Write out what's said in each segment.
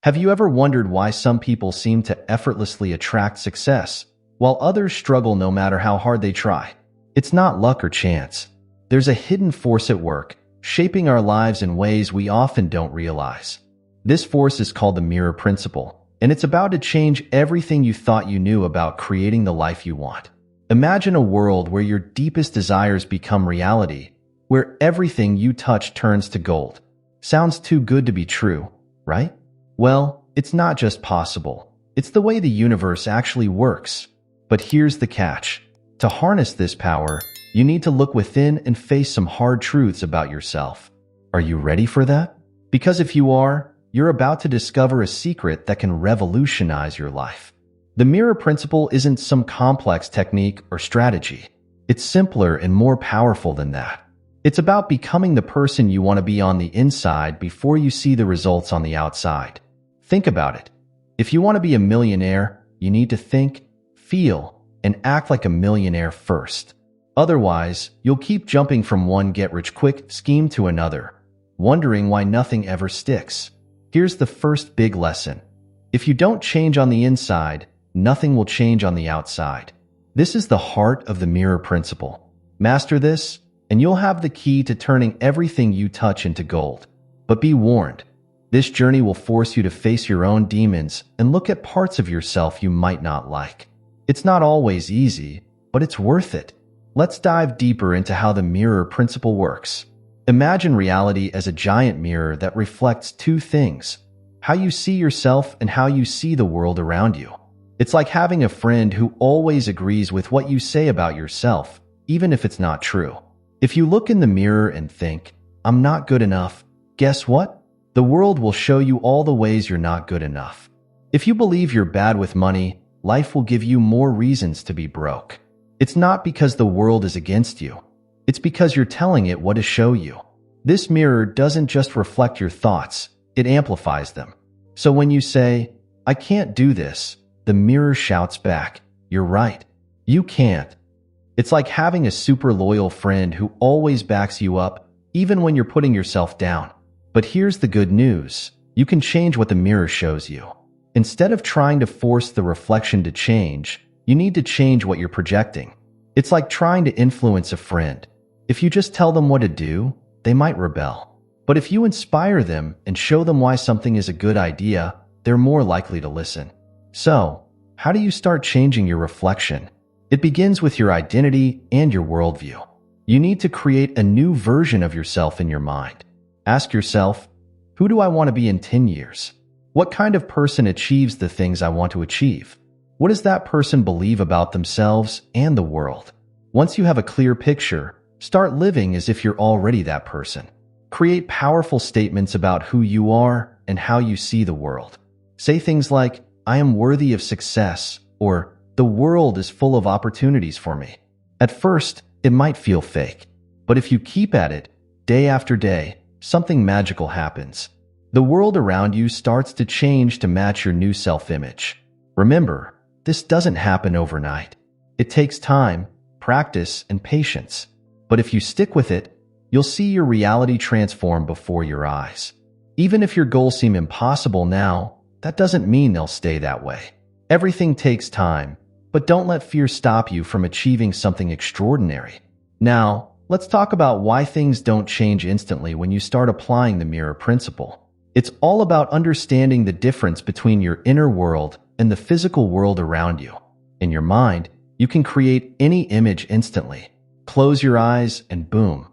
Have you ever wondered why some people seem to effortlessly attract success, while others struggle no matter how hard they try? It's not luck or chance. There's a hidden force at work, shaping our lives in ways we often don't realize. This force is called the mirror principle, and it's about to change everything you thought you knew about creating the life you want. Imagine a world where your deepest desires become reality, where everything you touch turns to gold. Sounds too good to be true, right? Well, it's not just possible. It's the way the universe actually works. But here's the catch. To harness this power, you need to look within and face some hard truths about yourself. Are you ready for that? Because if you are, you're about to discover a secret that can revolutionize your life. The mirror principle isn't some complex technique or strategy. It's simpler and more powerful than that. It's about becoming the person you want to be on the inside before you see the results on the outside. Think about it. If you want to be a millionaire, you need to think, feel, and act like a millionaire first. Otherwise, you'll keep jumping from one get-rich-quick scheme to another, wondering why nothing ever sticks. Here's the first big lesson. If you don't change on the inside, nothing will change on the outside. This is the heart of the mirror principle. Master this, and you'll have the key to turning everything you touch into gold. But be warned. This journey will force you to face your own demons and look at parts of yourself you might not like. It's not always easy, but it's worth it. Let's dive deeper into how the mirror principle works. Imagine reality as a giant mirror that reflects two things: how you see yourself and how you see the world around you. It's like having a friend who always agrees with what you say about yourself, even if it's not true. If you look in the mirror and think, "I'm not good enough," guess what? The world will show you all the ways you're not good enough. If you believe you're bad with money, life will give you more reasons to be broke. It's not because the world is against you. It's because you're telling it what to show you. This mirror doesn't just reflect your thoughts, it amplifies them. So when you say, "I can't do this," the mirror shouts back, "You're right. You can't." It's like having a super loyal friend who always backs you up, even when you're putting yourself down. But here's the good news. You can change what the mirror shows you. Instead of trying to force the reflection to change, you need to change what you're projecting. It's like trying to influence a friend. If you just tell them what to do, they might rebel. But if you inspire them and show them why something is a good idea, they're more likely to listen. So, how do you start changing your reflection? It begins with your identity and your worldview. You need to create a new version of yourself in your mind. Ask yourself, who do I want to be in 10 years? What kind of person achieves the things I want to achieve? What does that person believe about themselves and the world? Once you have a clear picture, start living as if you're already that person. Create powerful statements about who you are and how you see the world. Say things like, "I am worthy of success," or "The world is full of opportunities for me." At first, it might feel fake, but if you keep at it, day after day, something magical happens. The world around you starts to change to match your new self-image. Remember, this doesn't happen overnight. It takes time, practice, and patience. But if you stick with it, you'll see your reality transform before your eyes. Even if your goals seem impossible now, that doesn't mean they'll stay that way. Everything takes time, but don't let fear stop you from achieving something extraordinary. Now, let's talk about why things don't change instantly when you start applying the mirror principle. It's all about understanding the difference between your inner world and the physical world around you. In your mind, you can create any image instantly. Close your eyes and boom.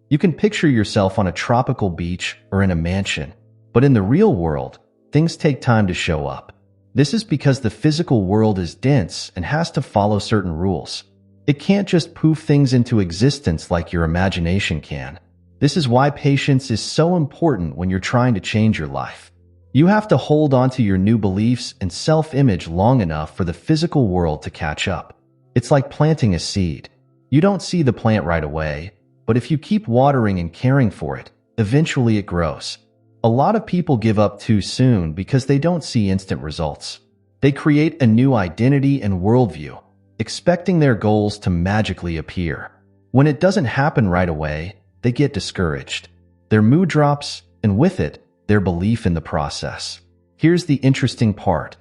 You can picture yourself on a tropical beach or in a mansion. But in the real world, things take time to show up. This is because the physical world is dense and has to follow certain rules. It can't just poof things into existence like your imagination can. This is why patience is so important when you're trying to change your life. You have to hold on to your new beliefs and self-image long enough for the physical world to catch up. It's like planting a seed. You don't see the plant right away, but if you keep watering and caring for it, eventually it grows. A lot of people give up too soon because they don't see instant results. They create a new identity and worldview, expecting their goals to magically appear. When it doesn't happen right away, they get discouraged. Their mood drops, and with it, their belief in the process. Here's the interesting part.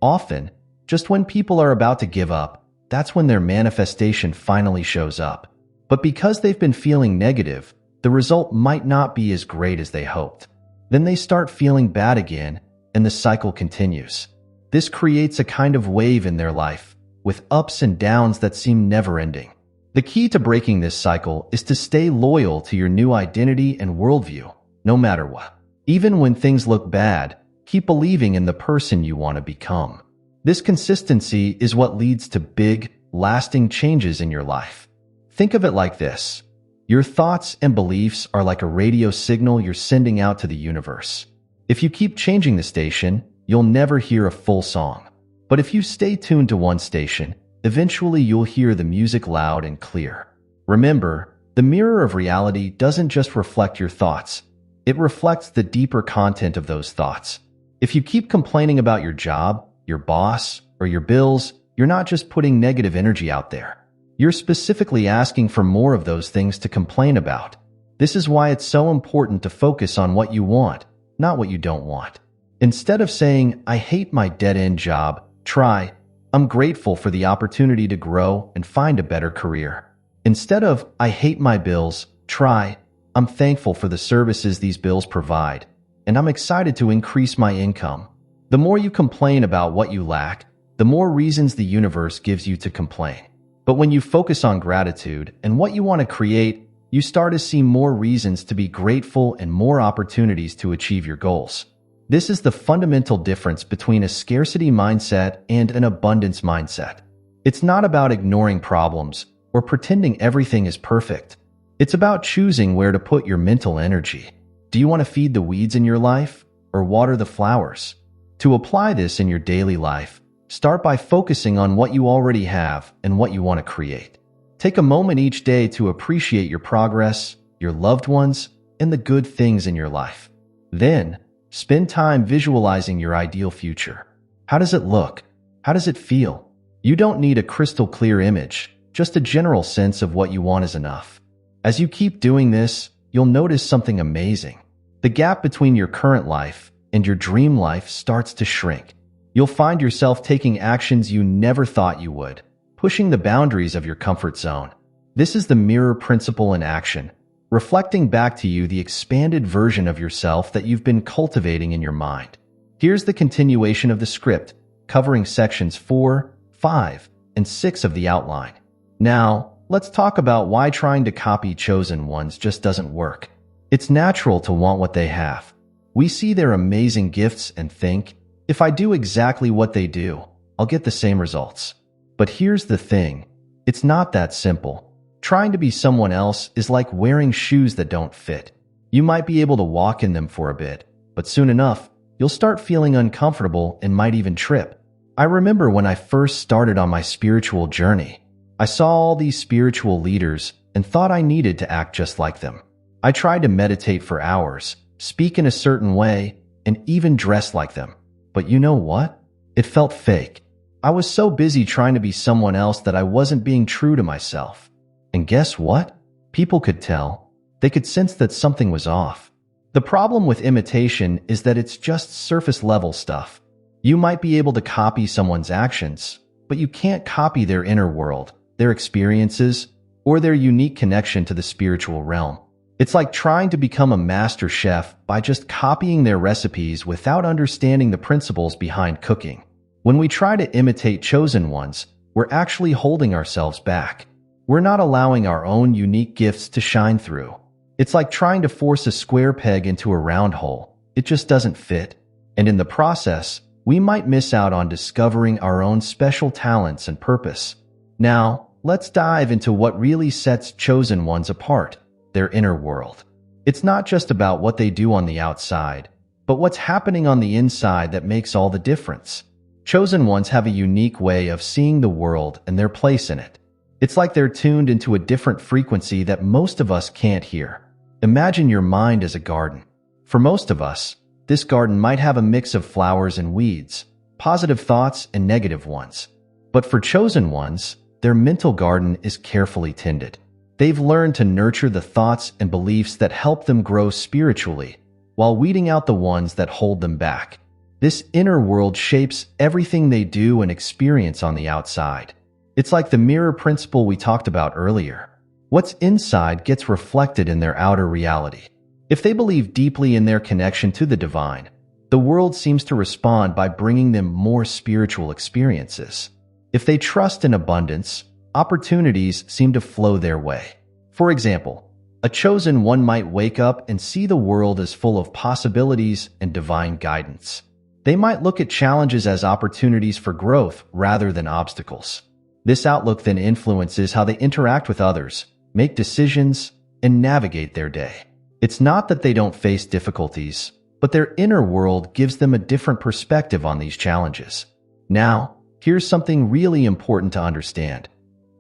Often, just when people are about to give up, that's when their manifestation finally shows up. But because they've been feeling negative, the result might not be as great as they hoped. Then they start feeling bad again, and the cycle continues. This creates a kind of wave in their life, with ups and downs that seem never-ending. The key to breaking this cycle is to stay loyal to your new identity and worldview, no matter what. Even when things look bad, keep believing in the person you want to become. This consistency is what leads to big, lasting changes in your life. Think of it like this. Your thoughts and beliefs are like a radio signal you're sending out to the universe. If you keep changing the station, you'll never hear a full song. But if you stay tuned to one station, eventually you'll hear the music loud and clear. Remember, the mirror of reality doesn't just reflect your thoughts. It reflects the deeper content of those thoughts. If you keep complaining about your job, your boss, or your bills, you're not just putting negative energy out there. You're specifically asking for more of those things to complain about. This is why it's so important to focus on what you want, not what you don't want. Instead of saying, I hate my dead-end job, try, I'm grateful for the opportunity to grow and find a better career. Instead of, I hate my bills, try, I'm thankful for the services these bills provide, and I'm excited to increase my income. The more you complain about what you lack, the more reasons the universe gives you to complain. But when you focus on gratitude and what you want to create, you start to see more reasons to be grateful and more opportunities to achieve your goals. This is the fundamental difference between a scarcity mindset and an abundance mindset. It's not about ignoring problems or pretending everything is perfect. It's about choosing where to put your mental energy. Do you want to feed the weeds in your life or water the flowers? To apply this in your daily life, start by focusing on what you already have and what you want to create. Take a moment each day to appreciate your progress, your loved ones, and the good things in your life. Then, spend time visualizing your ideal future. How does it look? How does it feel? You don't need a crystal clear image, just a general sense of what you want is enough. As you keep doing this, you'll notice something amazing. The gap between your current life and your dream life starts to shrink. You'll find yourself taking actions you never thought you would, pushing the boundaries of your comfort zone. This is the mirror principle in action, reflecting back to you the expanded version of yourself that you've been cultivating in your mind. Here's the continuation of the script, covering sections 4, 5, and 6 of the outline. Now, let's talk about why trying to copy chosen ones just doesn't work. It's natural to want what they have. We see their amazing gifts and think, if I do exactly what they do, I'll get the same results. But here's the thing, it's not that simple. Trying to be someone else is like wearing shoes that don't fit. You might be able to walk in them for a bit, but soon enough, you'll start feeling uncomfortable and might even trip. I remember when I first started on my spiritual journey, I saw all these spiritual leaders and thought I needed to act just like them. I tried to meditate for hours, speak in a certain way, and even dress like them. But you know what? It felt fake. I was so busy trying to be someone else that I wasn't being true to myself. And guess what? People could tell. They could sense that something was off. The problem with imitation is that it's just surface-level stuff. You might be able to copy someone's actions, but you can't copy their inner world, their experiences, or their unique connection to the spiritual realm. It's like trying to become a master chef by just copying their recipes without understanding the principles behind cooking. When we try to imitate chosen ones, we're actually holding ourselves back. We're not allowing our own unique gifts to shine through. It's like trying to force a square peg into a round hole. It just doesn't fit. And in the process, we might miss out on discovering our own special talents and purpose. Now, let's dive into what really sets chosen ones apart. Their inner world. It's not just about what they do on the outside, but what's happening on the inside that makes all the difference. Chosen ones have a unique way of seeing the world and their place in it. It's like they're tuned into a different frequency that most of us can't hear. Imagine your mind as a garden. For most of us, this garden might have a mix of flowers and weeds, positive thoughts and negative ones. But for chosen ones, their mental garden is carefully tended. They've learned to nurture the thoughts and beliefs that help them grow spiritually, while weeding out the ones that hold them back. This inner world shapes everything they do and experience on the outside. It's like the mirror principle we talked about earlier. What's inside gets reflected in their outer reality. If they believe deeply in their connection to the divine, the world seems to respond by bringing them more spiritual experiences. If they trust in abundance, opportunities seem to flow their way. For example, a chosen one might wake up and see the world as full of possibilities and divine guidance. They might look at challenges as opportunities for growth rather than obstacles. This outlook then influences how they interact with others, make decisions, and navigate their day. It's not that they don't face difficulties, but their inner world gives them a different perspective on these challenges. Now, here's something really important to understand.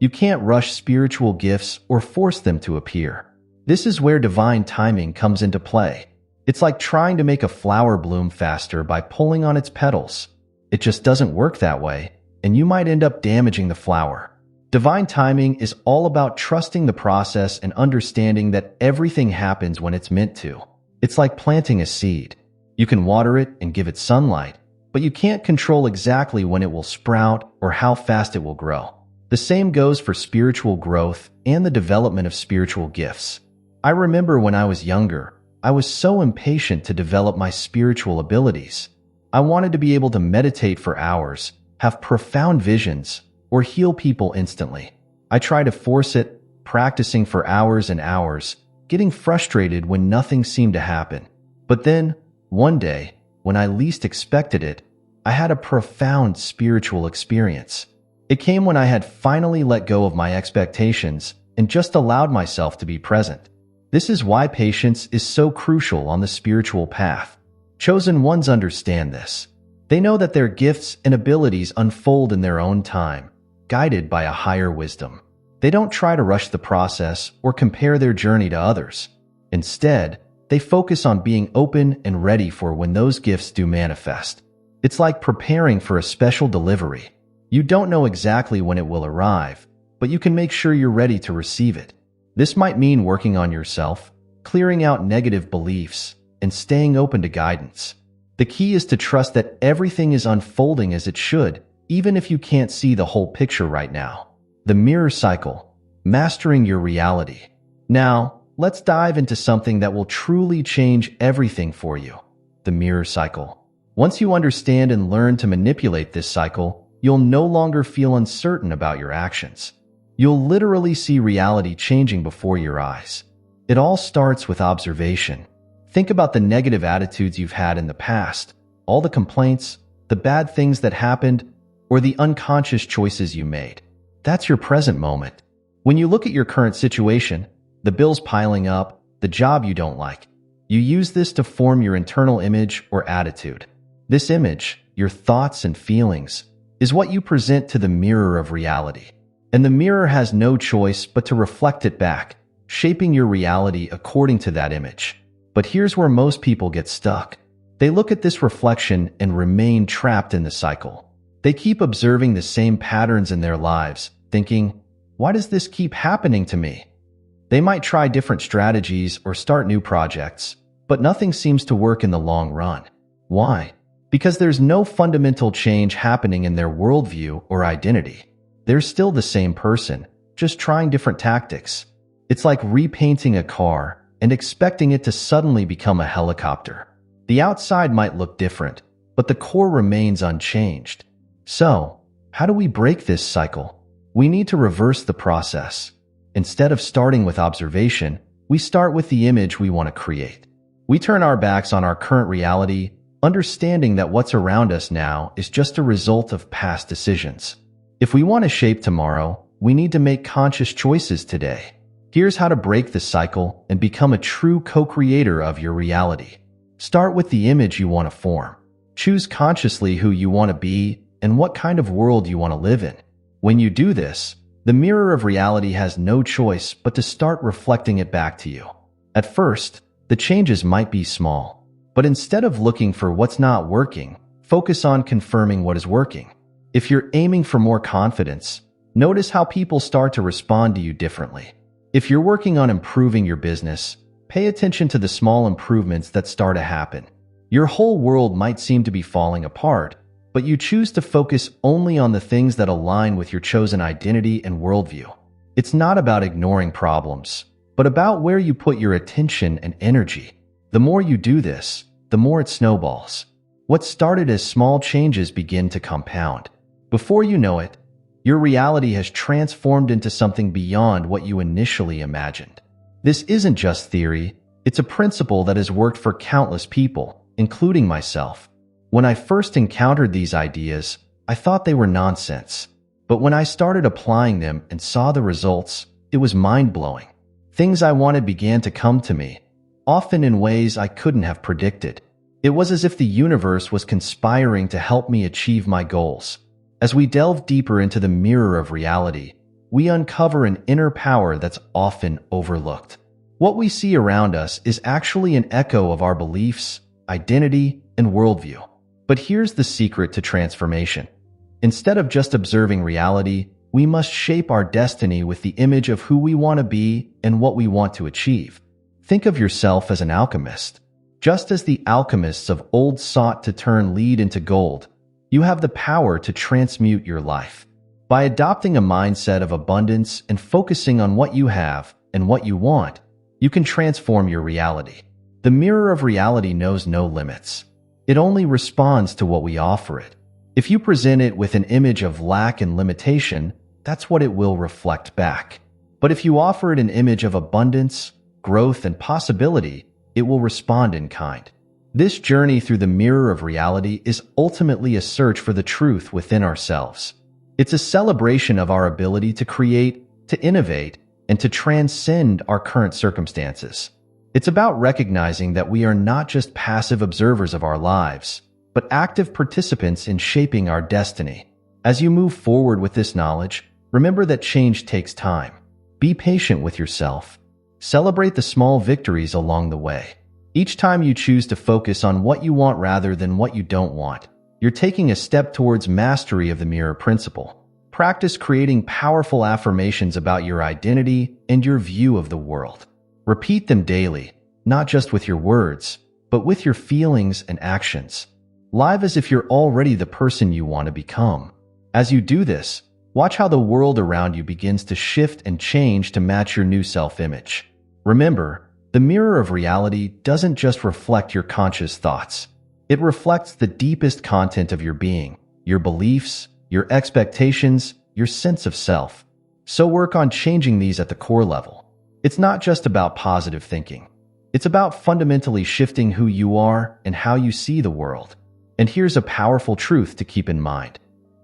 You can't rush spiritual gifts or force them to appear. This is where divine timing comes into play. It's like trying to make a flower bloom faster by pulling on its petals. It just doesn't work that way, and you might end up damaging the flower. Divine timing is all about trusting the process and understanding that everything happens when it's meant to. It's like planting a seed. You can water it and give it sunlight, but you can't control exactly when it will sprout or how fast it will grow. The same goes for spiritual growth and the development of spiritual gifts. I remember when I was younger, I was so impatient to develop my spiritual abilities. I wanted to be able to meditate for hours, have profound visions, or heal people instantly. I tried to force it, practicing for hours and hours, getting frustrated when nothing seemed to happen. But then, one day, when I least expected it, I had a profound spiritual experience. It came when I had finally let go of my expectations and just allowed myself to be present. This is why patience is so crucial on the spiritual path. Chosen ones understand this. They know that their gifts and abilities unfold in their own time, guided by a higher wisdom. They don't try to rush the process or compare their journey to others. Instead, they focus on being open and ready for when those gifts do manifest. It's like preparing for a special delivery. You don't know exactly when it will arrive, but you can make sure you're ready to receive it. This might mean working on yourself, clearing out negative beliefs, and staying open to guidance. The key is to trust that everything is unfolding as it should, even if you can't see the whole picture right now. The mirror cycle, mastering your reality. Now, let's dive into something that will truly change everything for you. The mirror cycle. Once you understand and learn to manipulate this cycle, you'll no longer feel uncertain about your actions. You'll literally see reality changing before your eyes. It all starts with observation. Think about the negative attitudes you've had in the past, all the complaints, the bad things that happened, or the unconscious choices you made. That's your present moment. When you look at your current situation, the bills piling up, the job you don't like, you use this to form your internal image or attitude. This image, your thoughts and feelings, is what you present to the mirror of reality. And the mirror has no choice but to reflect it back, shaping your reality according to that image. But here's where most people get stuck. They look at this reflection and remain trapped in the cycle. They keep observing the same patterns in their lives, thinking, why does this keep happening to me? They might try different strategies or start new projects, but nothing seems to work in the long run. Why? Because there's no fundamental change happening in their worldview or identity. They're still the same person, just trying different tactics. It's like repainting a car and expecting it to suddenly become a helicopter. The outside might look different, but the core remains unchanged. So, how do we break this cycle? We need to reverse the process. Instead of starting with observation, we start with the image we want to create. We turn our backs on our current reality, understanding that what's around us now is just a result of past decisions. If we want to shape tomorrow, we need to make conscious choices today. Here's how to break the cycle and become a true co-creator of your reality. Start with the image you want to form. Choose consciously who you want to be and what kind of world you want to live in. When you do this, the mirror of reality has no choice but to start reflecting it back to you. At first, the changes might be small, but instead of looking for what's not working, focus on confirming what is working. If you're aiming for more confidence, notice how people start to respond to you differently. If you're working on improving your business, pay attention to the small improvements that start to happen. Your whole world might seem to be falling apart, but you choose to focus only on the things that align with your chosen identity and worldview. It's not about ignoring problems, but about where you put your attention and energy. The more you do this, the more it snowballs. What started as small changes begin to compound. Before you know it, your reality has transformed into something beyond what you initially imagined. This isn't just theory, it's a principle that has worked for countless people, including myself. When I first encountered these ideas, I thought they were nonsense. But when I started applying them and saw the results, it was mind-blowing. Things I wanted began to come to me, often in ways I couldn't have predicted. It was as if the universe was conspiring to help me achieve my goals. As we delve deeper into the mirror of reality, we uncover an inner power that's often overlooked. What we see around us is actually an echo of our beliefs, identity, and worldview. But here's the secret to transformation. Instead of just observing reality, we must shape our destiny with the image of who we want to be and what we want to achieve. Think of yourself as an alchemist. Just as the alchemists of old sought to turn lead into gold, you have the power to transmute your life. By adopting a mindset of abundance and focusing on what you have and what you want, you can transform your reality. The mirror of reality knows no limits. It only responds to what we offer it. If you present it with an image of lack and limitation, that's what it will reflect back. But if you offer it an image of abundance, growth, and possibility, it will respond in kind. This journey through the mirror of reality is ultimately a search for the truth within ourselves. It's a celebration of our ability to create, to innovate, and to transcend our current circumstances. It's about recognizing that we are not just passive observers of our lives, but active participants in shaping our destiny. As you move forward with this knowledge, remember that change takes time. Be patient with yourself. Celebrate the small victories along the way. Each time you choose to focus on what you want rather than what you don't want, you're taking a step towards mastery of the mirror principle. Practice creating powerful affirmations about your identity and your view of the world. Repeat them daily, not just with your words, but with your feelings and actions. Live as if you're already the person you want to become. As you do this, watch how the world around you begins to shift and change to match your new self-image. Remember, the mirror of reality doesn't just reflect your conscious thoughts. It reflects the deepest content of your being, your beliefs, your expectations, your sense of self. So work on changing these at the core level. It's not just about positive thinking. It's about fundamentally shifting who you are and how you see the world. And here's a powerful truth to keep in mind.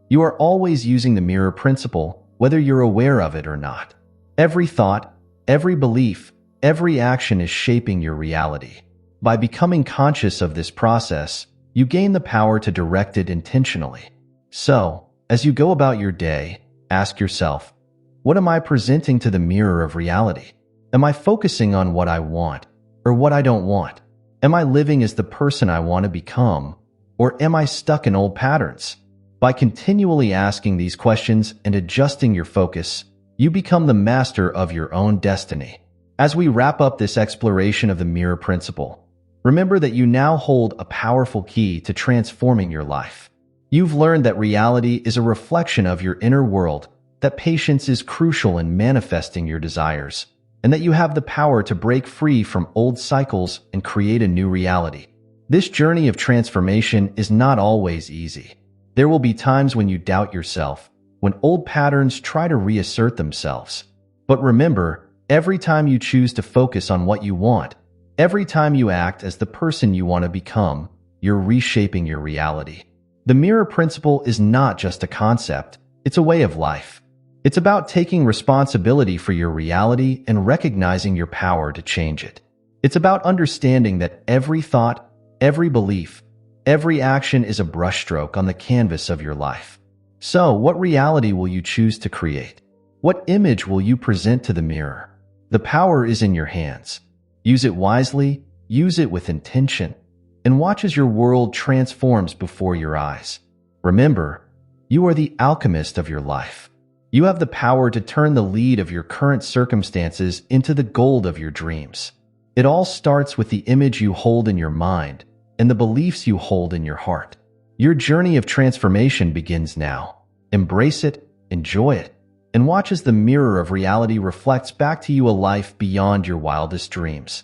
You are always using the mirror principle, whether you're aware of it or not. Every thought, every belief, every action is shaping your reality. By becoming conscious of this process, you gain the power to direct it intentionally. So, as you go about your day, ask yourself, what am I presenting to the mirror of reality? Am I focusing on what I want or what I don't want? Am I living as the person I want to become, or am I stuck in old patterns? By continually asking these questions and adjusting your focus, you become the master of your own destiny. As we wrap up this exploration of the mirror principle, remember that you now hold a powerful key to transforming your life. You've learned that reality is a reflection of your inner world, that patience is crucial in manifesting your desires, and that you have the power to break free from old cycles and create a new reality. This journey of transformation is not always easy. There will be times when you doubt yourself, when old patterns try to reassert themselves. But remember, every time you choose to focus on what you want, every time you act as the person you want to become, you're reshaping your reality. The mirror principle is not just a concept, it's a way of life. It's about taking responsibility for your reality and recognizing your power to change it. It's about understanding that every thought, every belief, every action is a brushstroke on the canvas of your life. So, what reality will you choose to create? What image will you present to the mirror? The power is in your hands. Use it wisely, use it with intention, and watch as your world transforms before your eyes. Remember, you are the alchemist of your life. You have the power to turn the lead of your current circumstances into the gold of your dreams. It all starts with the image you hold in your mind and the beliefs you hold in your heart. Your journey of transformation begins now. Embrace it, enjoy it, and watch as the mirror of reality reflects back to you a life beyond your wildest dreams.